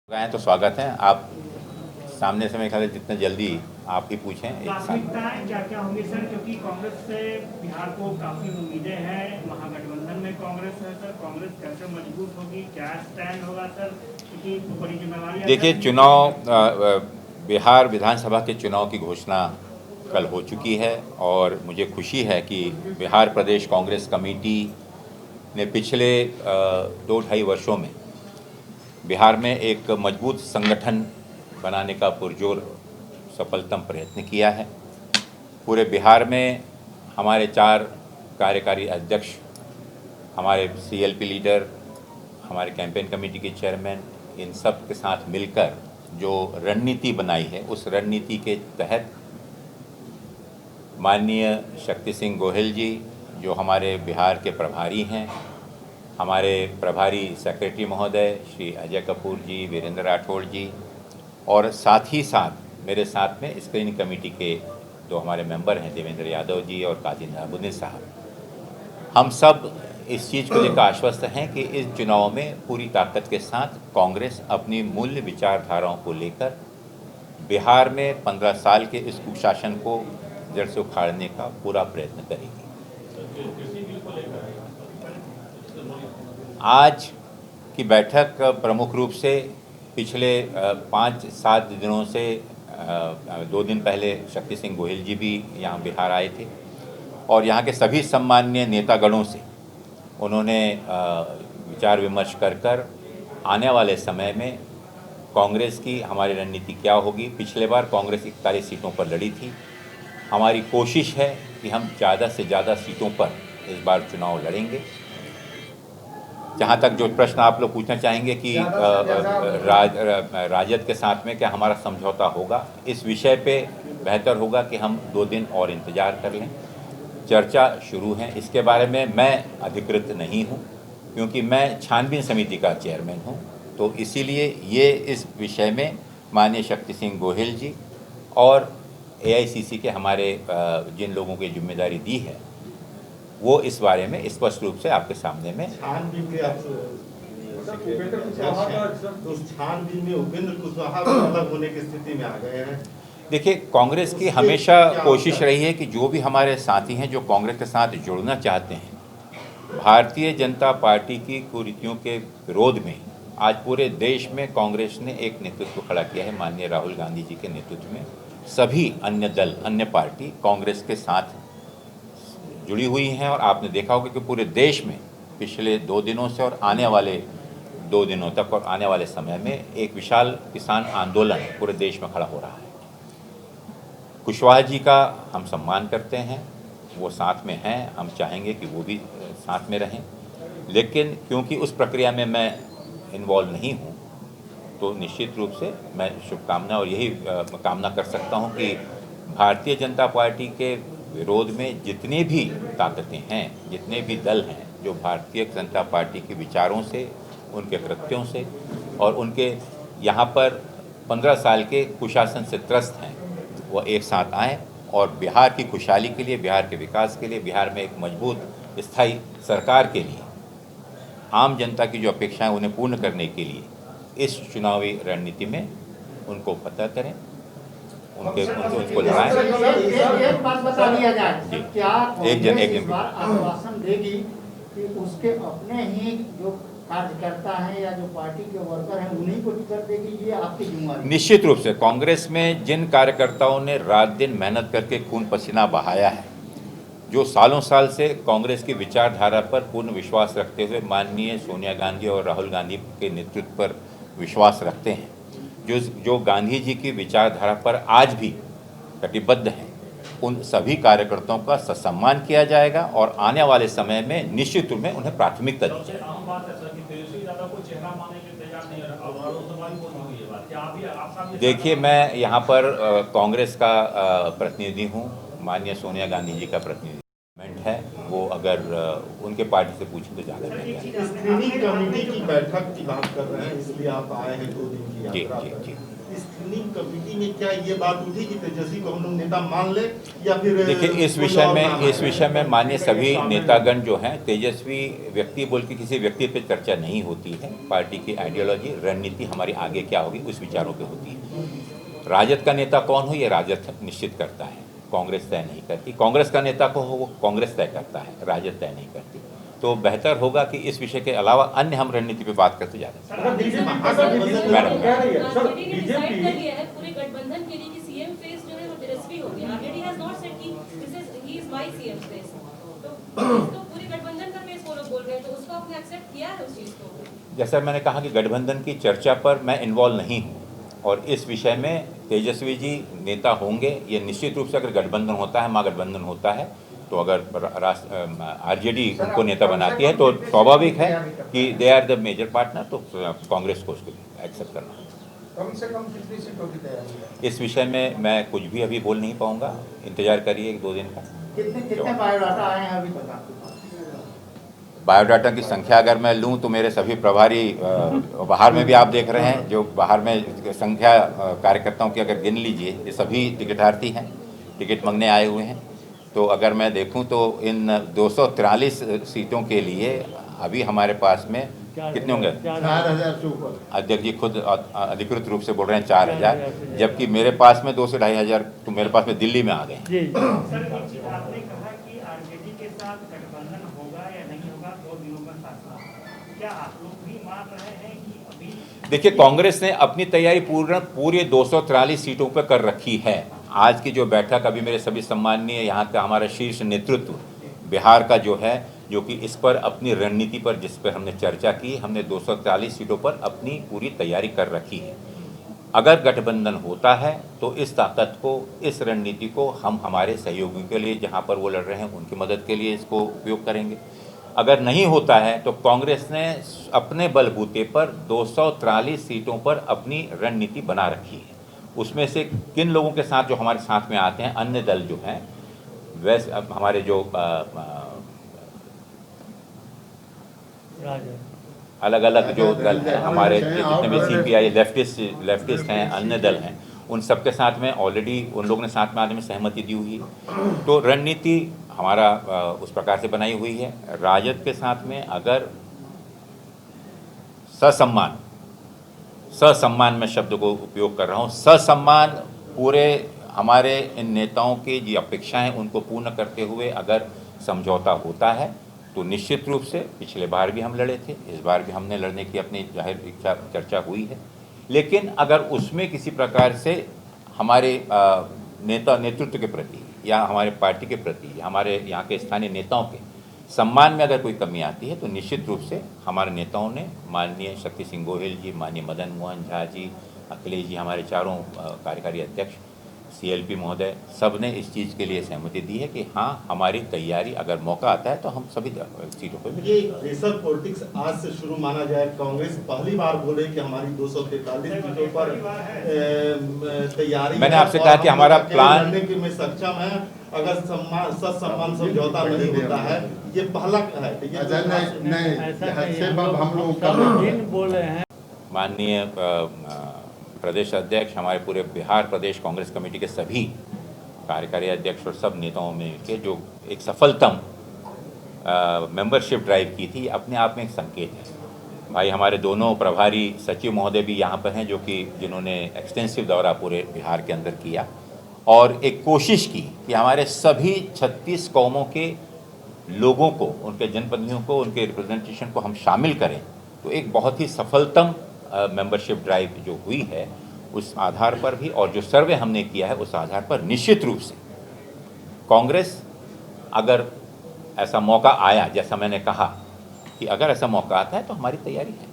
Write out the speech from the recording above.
गए तो स्वागत है। आप सामने से मेरे ख्याल से जितना जल्दी आप ही पूछें। प्राथमिकताएं क्या क्या होंगी सर, क्योंकि कांग्रेस से बिहार को काफी उम्मीदें हैं। महागठबंधन में कांग्रेस है सर, कांग्रेस कैसे मजबूत होगी, क्या स्टैंड होगा सर, क्योंकि बड़ी जिम्मेवारी देखिए, बिहार विधानसभा के चुनाव की घोषणा कल हो चुकी है और मुझे खुशी है कि बिहार प्रदेश कांग्रेस कमेटी ने पिछले 2-2.5 वर्षों में बिहार में एक मजबूत संगठन बनाने का पुरजोर सफलतम प्रयत्न किया है। पूरे बिहार में हमारे 4 कार्यकारी अध्यक्ष, हमारे सीएलपी लीडर, हमारे कैंपेन कमेटी के चेयरमैन, इन सब के साथ मिलकर जो रणनीति बनाई है, उस रणनीति के तहत माननीय शक्ति सिंह गोहिल जी, जो हमारे बिहार के प्रभारी हैं, हमारे प्रभारी सेक्रेटरी महोदय श्री अजय कपूर जी, वीरेंद्र राठौड़ जी, और साथ ही साथ मेरे साथ में स्क्रीनिंग कमेटी के जो हमारे मेंबर हैं, देवेंद्र यादव जी और काजी नवाबुद्दीन साहब, हम सब इस चीज़ को लेकर आश्वस्त हैं कि इस चुनाव में पूरी ताकत के साथ कांग्रेस अपनी मूल्य विचारधाराओं को लेकर बिहार में 15 साल के इस कुशासन को जड़ से उखाड़ने का पूरा प्रयत्न करेगी। आज की बैठक प्रमुख रूप से पिछले 5-7 दिनों से 2 दिन पहले शक्ति सिंह गोहिल जी भी यहाँ बिहार आए थे और यहाँ के सभी सम्माननीय नेतागणों से उन्होंने विचार विमर्श कर आने वाले समय में कांग्रेस की हमारी रणनीति क्या होगी। पिछले बार कांग्रेस 41 सीटों पर लड़ी थी। हमारी कोशिश है कि हम ज़्यादा से ज़्यादा सीटों पर इस बार चुनाव लड़ेंगे। जहाँ तक जो प्रश्न आप लोग पूछना चाहेंगे कि राजद के साथ में क्या हमारा समझौता होगा, इस विषय पे बेहतर होगा कि हम 2 दिन और इंतज़ार कर लें। चर्चा शुरू है, इसके बारे में मैं अधिकृत नहीं हूँ क्योंकि मैं छानबीन समिति का चेयरमैन हूँ, तो इसीलिए ये इस विषय में माननीय शक्ति सिंह गोहिल जी और एआईसीसी के हमारे जिन लोगों की जिम्मेदारी दी है, वो इस बारे में स्पष्ट रूप से आपके सामने में छानबीन के तो छानबीन में उपेंद्र कुशवाहा अलग होने की स्थिति में आ गए हैं। देखिए, कांग्रेस की हमेशा कोशिश रही है कि जो भी हमारे साथी हैं जो कांग्रेस के साथ जुड़ना चाहते हैं, भारतीय जनता पार्टी की कुरीतियों के विरोध में आज पूरे देश में कांग्रेस ने एक नेतृत्व खड़ा किया है। माननीय राहुल गांधी जी के नेतृत्व में सभी अन्य दल, अन्य पार्टी कांग्रेस के साथ जुड़ी हुई हैं और आपने देखा होगा कि पूरे देश में पिछले 2 दिनों से और आने वाले 2 दिनों तक और आने वाले समय में एक विशाल किसान आंदोलन पूरे देश में खड़ा हो रहा है। कुशवाहा जी का हम सम्मान करते हैं, वो साथ में हैं, हम चाहेंगे कि वो भी साथ में रहें, लेकिन क्योंकि उस प्रक्रिया में मैं इन्वॉल्व नहीं हूँ, तो निश्चित रूप से मैं शुभकामना और यही कामना कर सकता हूँ कि भारतीय जनता पार्टी के विरोध में जितने भी ताकतें हैं, जितने भी दल हैं जो भारतीय जनता पार्टी के विचारों से, उनके कृत्यों से और उनके यहाँ पर 15 साल के कुशासन से त्रस्त हैं, वो एक साथ आएँ और बिहार की खुशहाली के लिए, बिहार के विकास के लिए, बिहार में एक मजबूत स्थायी सरकार के लिए, आम जनता की जो अपेक्षाएं उन्हें पूर्ण करने के लिए इस चुनावी रणनीति में उनको पता करें, उनको लड़ाएं। एक बात बता दिया जाए, क्या एक जन बार आश्वासन देगी कि उसके अपने ही जो कार्यकर्ता हैं या जो पार्टी के वर्कर हैं उन्हीं को टिकट देगी, ये आपकी जिम्मेदारी? निश्चित रूप से कांग्रेस में जिन कार्यकर्ताओं ने रात दिन मेहनत करके खून पसीना बहाया है, जो सालों साल से कांग्रेस की विचारधारा पर पूर्ण विश्वास रखते हुए माननीय सोनिया गांधी और राहुल गांधी के नेतृत्व पर विश्वास रखते हैं, जो गांधी जी की विचारधारा पर आज भी कटिबद्ध हैं, उन सभी कार्यकर्ताओं का सम्मान किया जाएगा और आने वाले समय में निश्चित रूप में उन्हें प्राथमिकता दी जाएगी। देखिए, मैं यहाँ पर कांग्रेस का प्रतिनिधि हूँ, माननीय सोनिया गांधी जी का प्रतिनिधि है, वो अगर उनके पार्टी से पूछें तो ज़्यादा बेहतर है। स्क्रीनिंग कमेटी की बैठक की बात कर रहे हैं, इसलिए आप आए हैं 2 दिन की यात्रा पर। जी। स्क्रीनिंग कमेटी में क्या ये बात उठी कि तेजस्वी को हम लोग नेता मान ले या फिर देखिए, इस विषय में माननीय सभी नेतागण जो हैं, तेजस्वी व्यक्ति बोल के किसी व्यक्ति पे चर्चा नहीं होती है। पार्टी की आइडियोलॉजी, रणनीति हमारी आगे क्या होगी उस विचारों पे होती है। राजद का नेता कौन हो ये राजद निश्चित करता है, कांग्रेस तय नहीं करती। कांग्रेस का नेता को हो वो कांग्रेस तय करता है, राजद तय नहीं करती। तो बेहतर होगा कि इस विषय के अलावा अन्य हम रणनीति पे बात करते जा रहे हैं। मैडम, पूरे गठबंधन के लिए कि सीएम फेस जो है वो तेजस्वी हो गया। ऑलरेडी हैज नॉट सेड कि this is he is my CM face. तो पूरे गठबंधन का फेस वो लोग बोल रहे हैं, तो उसको आपने एक्सेप्ट किया है उस चीज को? जैसा मैंने कहा कि गठबंधन की चर्चा पर मैं इन्वॉल्व नहीं हूँ और इस विषय में तेजस्वी जी नेता होंगे ये निश्चित रूप से। अगर गठबंधन होता है, महागठबंधन होता है, तो अगर आरजेडी उनको नेता बनाती है तो स्वाभाविक है कि they are the major partner, तो कांग्रेस को उसको एक्सेप्ट करना। कम से कम कितनी सीटों की तैयारी है? इस विषय में मैं कुछ भी अभी बोल नहीं पाऊंगा, इंतजार करिए 1-2 दिन का। कितने बायोडाटा आए हैं अभी तक आपके पास? बायोडाटा की संख्या अगर मैं लूं तो मेरे सभी प्रभारी बाहर में भी आप देख रहे हैं, जो बाहर में संख्या कार्यकर्ताओं की अगर गिन लीजिए, ये सभी टिकटार्थी हैं, टिकट मांगने आए हुए हैं। तो अगर मैं देखूं तो इन 243 सीटों के लिए अभी हमारे पास में कितने होंगे? 4000 से ऊपर। अध्यक्ष जी खुद अधिकृत रूप से बोल रहे हैं 4000, जबकि मेरे पास में 2 से 2500 तो मेरे पास में दिल्ली में आ गए। सर, एक चीज आपने कहा कि आरजेडी के साथ गठबंधन होगा या नहीं होगा 2 दिनों में फैसला। क्या आप लोग भी मान रहे हैं कि अभी? देखिए, कांग्रेस ने अपनी तैयारी पूरे 243 सीटों पर कर रखी है। आज की जो बैठक अभी मेरे सभी सम्माननीय यहाँ का हमारा शीर्ष नेतृत्व बिहार का जो है, जो कि इस पर अपनी रणनीति पर जिस पर हमने चर्चा की, हमने 240 सीटों पर अपनी पूरी तैयारी कर रखी है। अगर गठबंधन होता है तो इस ताकत को, इस रणनीति को हम हमारे सहयोगियों के लिए जहाँ पर वो लड़ रहे हैं उनकी मदद के लिए इसको उपयोग करेंगे। अगर नहीं होता है तो कांग्रेस ने अपने बलबूते पर 243 सीटों पर अपनी रणनीति बना रखी है। उसमें से किन लोगों के साथ जो हमारे साथ में आते हैं, अन्य दल जो हैं, वैसे अब हमारे जो अलग अलग जो दल हैं हमारे, जितने भी सीपीआई लेफ्टिस्ट हैं, अन्य दल हैं, उन सबके साथ में ऑलरेडी उन लोगों ने साथ में आने में सहमति दी हुई है। तो रणनीति हमारा उस प्रकार से बनाई हुई है। राजद के साथ में अगर ससम्मान में शब्द को उपयोग कर रहा हूँ, ससम्मान पूरे हमारे इन नेताओं की जो अपेक्षाएं उनको पूर्ण करते हुए अगर समझौता होता है तो निश्चित रूप से, पिछले बार भी हम लड़े थे, इस बार भी हमने लड़ने की अपनी जाहिर इच्छा चर्चा हुई है। लेकिन अगर उसमें किसी प्रकार से हमारे नेतृत्व के प्रति या हमारे पार्टी के प्रति, हमारे यहाँ के स्थानीय नेताओं के सम्मान में अगर कोई कमी आती है तो निश्चित रूप से हमारे नेताओं ने, माननीय शक्ति सिंह गोहिल जी, माननीय मदन मोहन झा जी, अखिलेश जी, हमारे चारों कार्यकारी अध्यक्ष, सीएलपी महोदय, सब ने इस चीज़ के लिए सहमति दी है कि हाँ, हमारी तैयारी अगर मौका आता है तो हम सभी सीटों पर। ये प्रेशर पॉलिटिक्स आज से शुरू माना जाए। कांग्रेस पहली बार बोले कि हमारी 243 सीटों पर तैयारी। मैंने आपसे कहा कि हमारा प्लान में सक्षम है। अगर सम्मान समझौता नहीं होता है, ये पहला है। हम लोग बोले हैं माननीय प्रदेश अध्यक्ष, हमारे पूरे बिहार प्रदेश कांग्रेस कमेटी के सभी कार्यकारी अध्यक्ष और सब नेताओं में के जो एक सफलतम मेंबरशिप ड्राइव की थी, अपने आप में एक संकेत है। भाई हमारे दोनों प्रभारी सचिव महोदय भी यहाँ पर हैं, जो कि जिन्होंने एक्सटेंसिव दौरा पूरे बिहार के अंदर किया और एक कोशिश की कि हमारे सभी 36 कौमों के लोगों को, उनके जनप्रतिनिधियों को, उनके रिप्रेजेंटेशन को हम शामिल करें। तो एक बहुत ही सफलतम मेंबरशिप ड्राइव जो हुई है, उस आधार पर भी और जो सर्वे हमने किया है उस आधार पर निश्चित रूप से कांग्रेस, अगर ऐसा मौका आया, जैसा मैंने कहा कि अगर ऐसा मौका आता है तो हमारी तैयारी है।